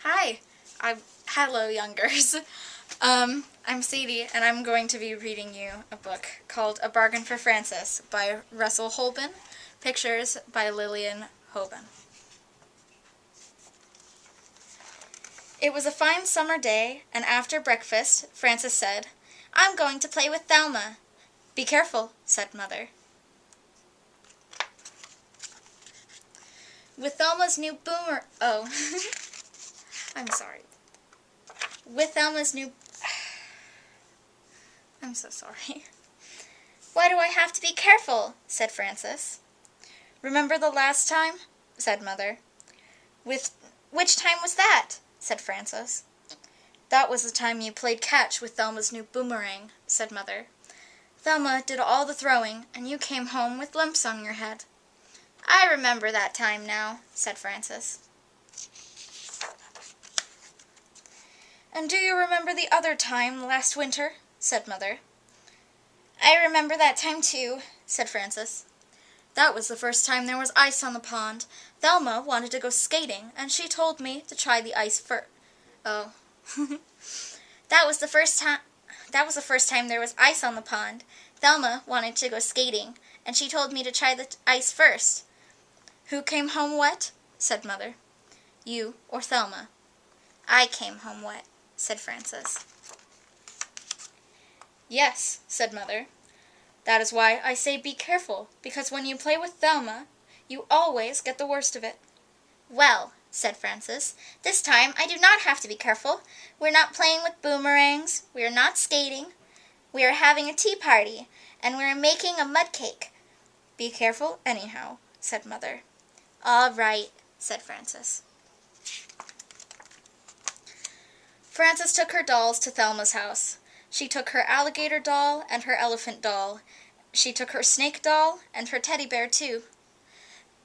Hi, hello youngers. I'm Sadie, and I'm going to be reading you a book called A Bargain for Francis by Russell Hoban, pictures by Lillian Hoban. It was a fine summer day, and after breakfast, Francis said, "I'm going to play with Thelma." "Be careful," said Mother. With Thelma's new boomer... Oh, I'm sorry. With Thelma's new... I'm so sorry. "Why do I have to be careful?" said Francis. "Remember the last time?" said Mother. Which time was that?" said Francis. "That was the time you played catch with Thelma's new boomerang," said Mother. "Thelma did all the throwing, and you came home with lumps on your head." "I remember that time now," said Francis. "And do you remember the other time last winter?" said Mother. "I remember that time too," said Francis. "That was the first time there was ice on the pond. Thelma wanted to go skating, and she told me to try the ice first." Oh. That was the first time there was ice on the pond. Thelma wanted to go skating, and she told me to try the ice first. "Who came home wet?" said Mother. "You or Thelma?" "I came home wet," said Francis. "Yes," said Mother. "That is why I say be careful, because when you play with Thelma, you always get the worst of it." "Well," said Francis, "this time I do not have to be careful. We're not playing with boomerangs, we are not skating. We are having a tea party, and we are making a mud cake." "Be careful anyhow," said Mother. "All right," said Francis. Frances took her dolls to Thelma's house. She took her alligator doll and her elephant doll. She took her snake doll and her teddy bear too.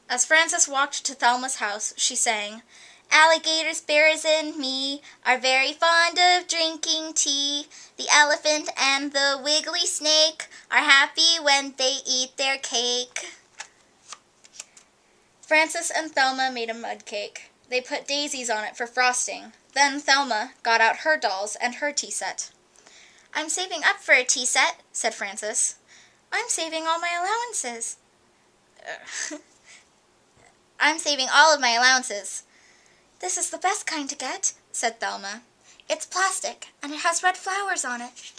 As Frances walked to Thelma's house, she sang, "Alligators, bears, and me are very fond of drinking tea. The elephant and the wiggly snake are happy when they eat their cake." Frances and Thelma made a mud cake. They put daisies on it for frosting. Then Thelma got out her dolls and her tea set. "I'm saving up for a tea set," said Frances. "I'm saving all my allowances." "I'm saving all of my allowances." "This is the best kind to get," said Thelma. "It's plastic, and it has red flowers on it."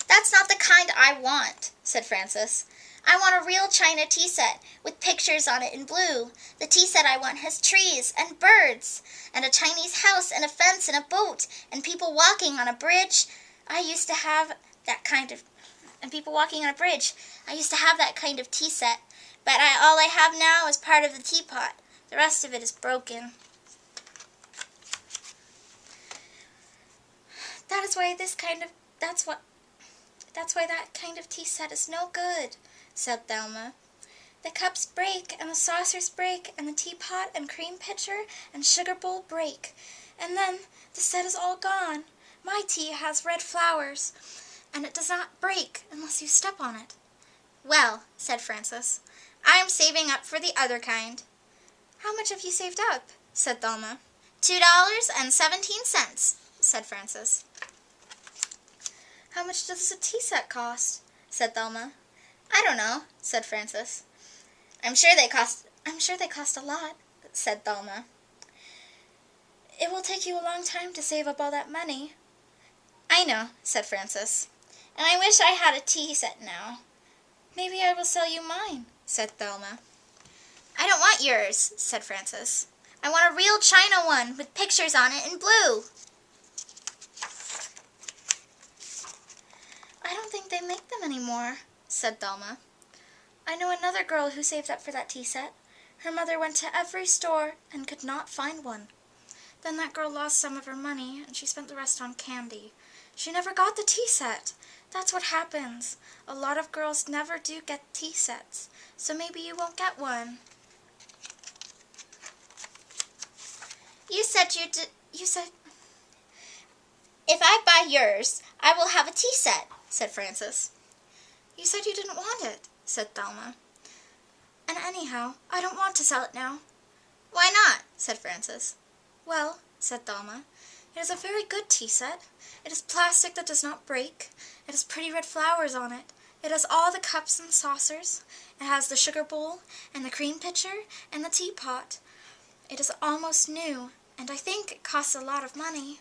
"That's not the kind I want," said Frances. "I want a real china tea set with pictures on it in blue. The tea set I want has trees and birds and a Chinese house and a fence and a boat and people walking on a bridge. I used to have that kind of tea set, but all I have now is part of the teapot. The rest of it is broken." That's why that kind of tea set is no good," said Thelma. "The cups break, and the saucers break, and the teapot and cream pitcher and sugar bowl break, and then the set is all gone. My tea has red flowers, and it does not break unless you step on it." "Well," said Frances, "I'm saving up for the other kind." "How much have you saved up?" said Thelma. $2.17, said Frances. "How much does a tea set cost?" said Thelma. "I don't know," said Frances. I'm sure they cost a lot," said Thelma. "It will take you a long time to save up all that money." "I know," said Frances. "And I wish I had a tea set now." "Maybe I will sell you mine," said Thelma. "I don't want yours," said Frances. "I want a real china one with pictures on it in blue." "I don't think they make them anymore," said Thelma. "I know another girl who saved up for that tea set. Her mother went to every store and could not find one. Then that girl lost some of her money, and she spent the rest on candy. She never got the tea set. That's what happens. A lot of girls never do get tea sets, so maybe you won't get one." You said "If I buy yours, I will have a tea set," said Frances. "You said you didn't want it," said Thelma. "And anyhow, I don't want to sell it now." "Why not?" said Frances. Well, said Thelma, it is a very good tea set. It is plastic that does not break. It has pretty red flowers on it. It has all the cups and saucers. It has the sugar bowl, and the cream pitcher, and the teapot. It is almost new, and I think it costs a lot of money.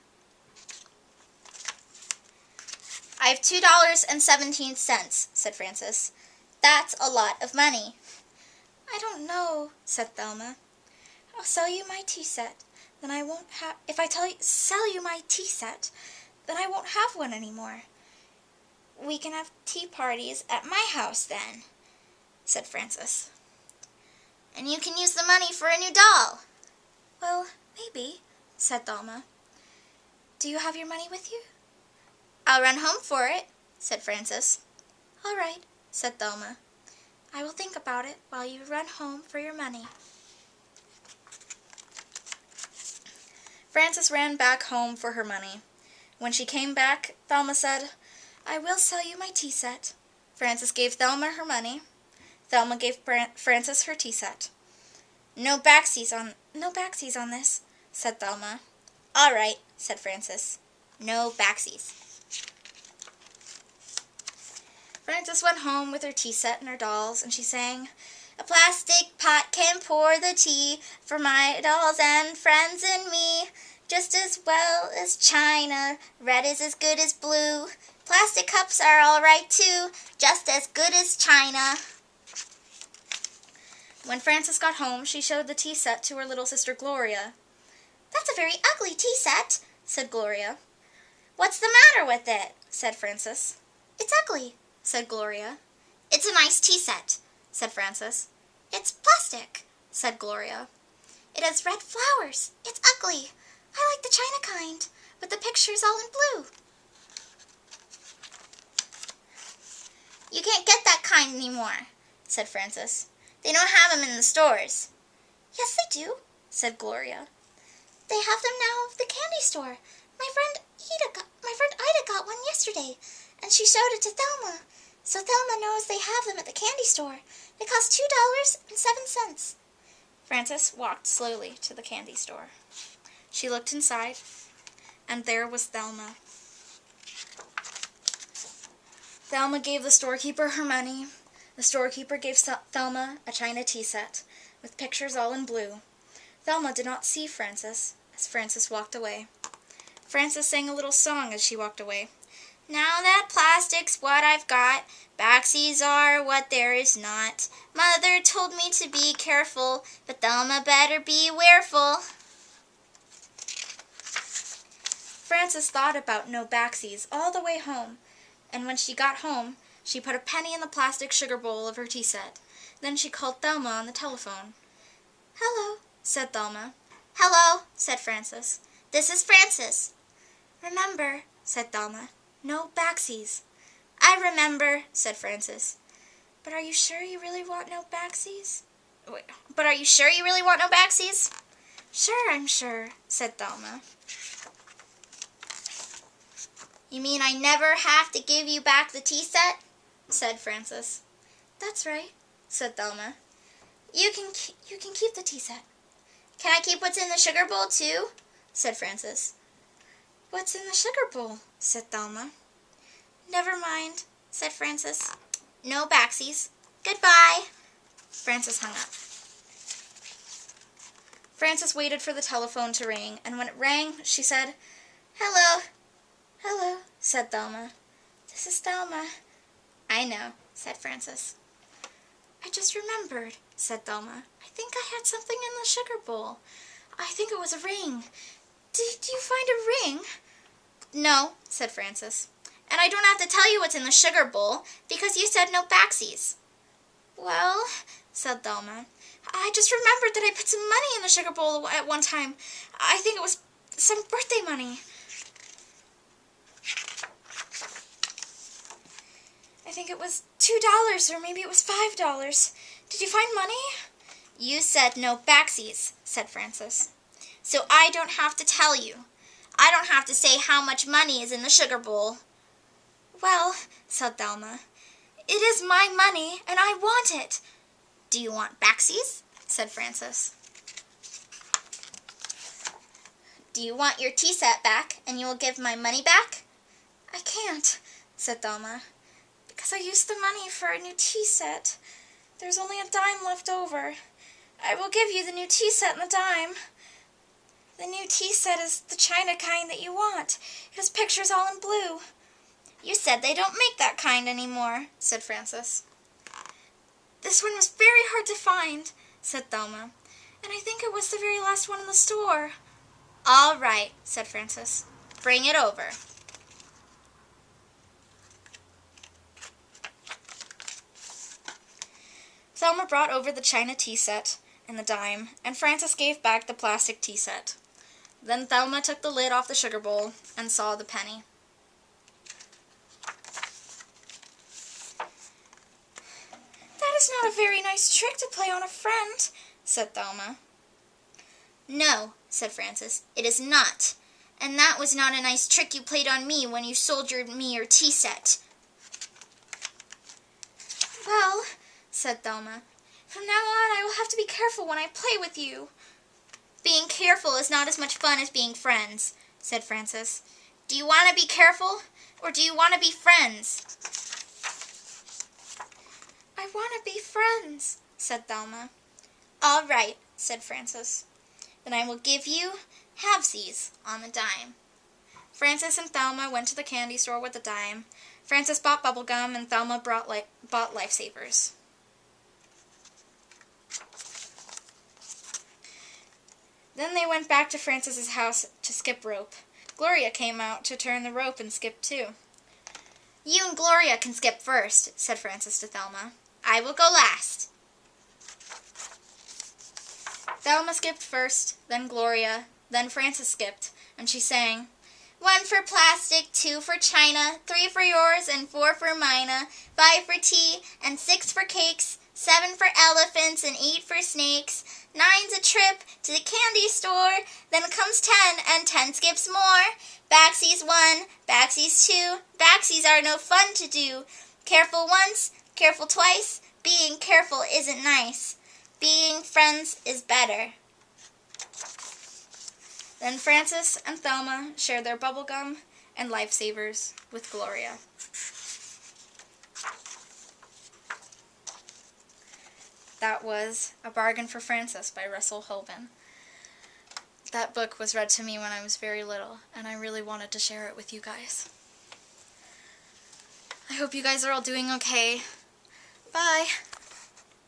I have $2.17, said Frances. That's a lot of money. I don't know, said Thelma. I'll sell you my tea set. Then I won't have. If I sell you my tea set, then I won't have one anymore. We can have tea parties at my house then, said Frances. And you can use the money for a new doll. Well, maybe, said Thelma. Do you have your money with you? I'll run home for it, said Frances. All right, said Thelma. I will think about it while you run home for your money. Frances ran back home for her money. When she came back, Thelma said, I will sell you my tea set. Frances gave Thelma her money. Thelma gave Frances her tea set. No backsies on this, said Thelma. All right, said Frances. No backsies. Frances went home with her tea set and her dolls, and she sang, A plastic pot can pour the tea for my dolls and friends and me, just as well as china. Red is as good as blue. Plastic cups are all right too, just as good as china. When Frances got home, she showed the tea set to her little sister Gloria. That's a very ugly tea set, said Gloria. What's the matter with it? Said Frances. It's ugly, said Gloria. It's a nice tea set, said Frances. It's plastic, said Gloria. It has red flowers. It's ugly. I like the china kind, with the pictures all in blue. You can't get that kind anymore, said Frances. They don't have them in the stores. Yes, they do, said Gloria. They have them now at the candy store. My friend Ida got one yesterday, and she showed it to Thelma. So Thelma knows they have them at the candy store. They cost $2.07. Frances walked slowly to the candy store. She looked inside, and there was Thelma. Thelma gave the storekeeper her money. The storekeeper gave Thelma a china tea set, with pictures all in blue. Thelma did not see Frances as Frances walked away. Frances sang a little song as she walked away. Now that plastic's what I've got, backsies are what there is not. Mother told me to be careful, but Thelma better be wareful. Frances thought about no backsies all the way home, and when she got home, she put a penny in the plastic sugar bowl of her tea set. Then she called Thelma on the telephone. Hello, said Thelma. Hello, said Frances. This is Frances. Remember, said Thelma, no backsies. I remember, said Frances. But are you sure you really want no backsies? But are you sure you really want no backsies? Sure, I'm sure, said Thelma. You mean I never have to give you back the tea set? Said Frances. That's right, said Thelma. You can keep the tea set. Can I keep what's in the sugar bowl too? Said Frances. What's in the sugar bowl? Said Thelma. Never mind, said Frances. No backsies. Goodbye. Frances hung up. Frances waited for the telephone to ring, and when it rang, she said, Hello. Hello, said Thelma. This is Thelma. I know, said Frances. I just remembered, said Thelma. I think I had something in the sugar bowl. I think it was a ring. Did you find a ring? No, said Frances. And I don't have to tell you what's in the sugar bowl, because you said no backsies. Well, said Thelma, I just remembered that I put some money in the sugar bowl at one time. I think it was some birthday money. I think it was $2 or maybe it was $5. Did you find money? You said no backsies, said Frances. So I don't have to tell you. I don't have to say how much money is in the sugar bowl. Well, said Thelma, it is my money and I want it. Do you want backsies? Said Frances. Do you want your tea set back, and you will give my money back? I can't, said Thelma, because I used the money for a new tea set. There's only a dime left over. I will give you the new tea set and the dime. The new tea set is the china kind that you want. It has pictures all in blue. You said they don't make that kind anymore, said Frances. This one was very hard to find, said Thelma, and I think it was the very last one in the store. All right, said Frances. Bring it over. Thelma brought over the china tea set and the dime, and Frances gave back the plastic tea set. Then Thelma took the lid off the sugar bowl and saw the penny. That is not a very nice trick to play on a friend, said Thelma. No, said Frances, it is not. And that was not a nice trick you played on me when you sold me your tea set. Well, said Thelma, from now on I will have to be careful when I play with you. Being careful is not as much fun as being friends, said Frances. Do you want to be careful, or do you want to be friends? I want to be friends, said Thelma. All right, said Frances. Then I will give you halvesies on the dime. Frances and Thelma went to the candy store with the dime. Frances bought bubble gum, and Thelma bought Lifesavers. Then they went back to Frances's house to skip rope. Gloria came out to turn the rope and skip too. You and Gloria can skip first, said Frances to Thelma. I will go last. Thelma skipped first, then Gloria, then Frances skipped, and she sang, 1 for plastic, 2 for china, 3 for yours, and 4 for mina, 5 for tea, and 6 for cakes, 7 for elephants, and 8 for snakes, 9's a trip to the candy store, then comes 10, and 10 skips more. Backsies 1, backsies 2, backsies are no fun to do. Careful once, careful twice, being careful isn't nice. Being friends is better. Then Frances and Thelma shared their bubble gum and Lifesavers with Gloria. That was A Bargain for Frances by Russell Hoban. That book was read to me when I was very little, and I really wanted to share it with you guys. I hope you guys are all doing okay. Bye!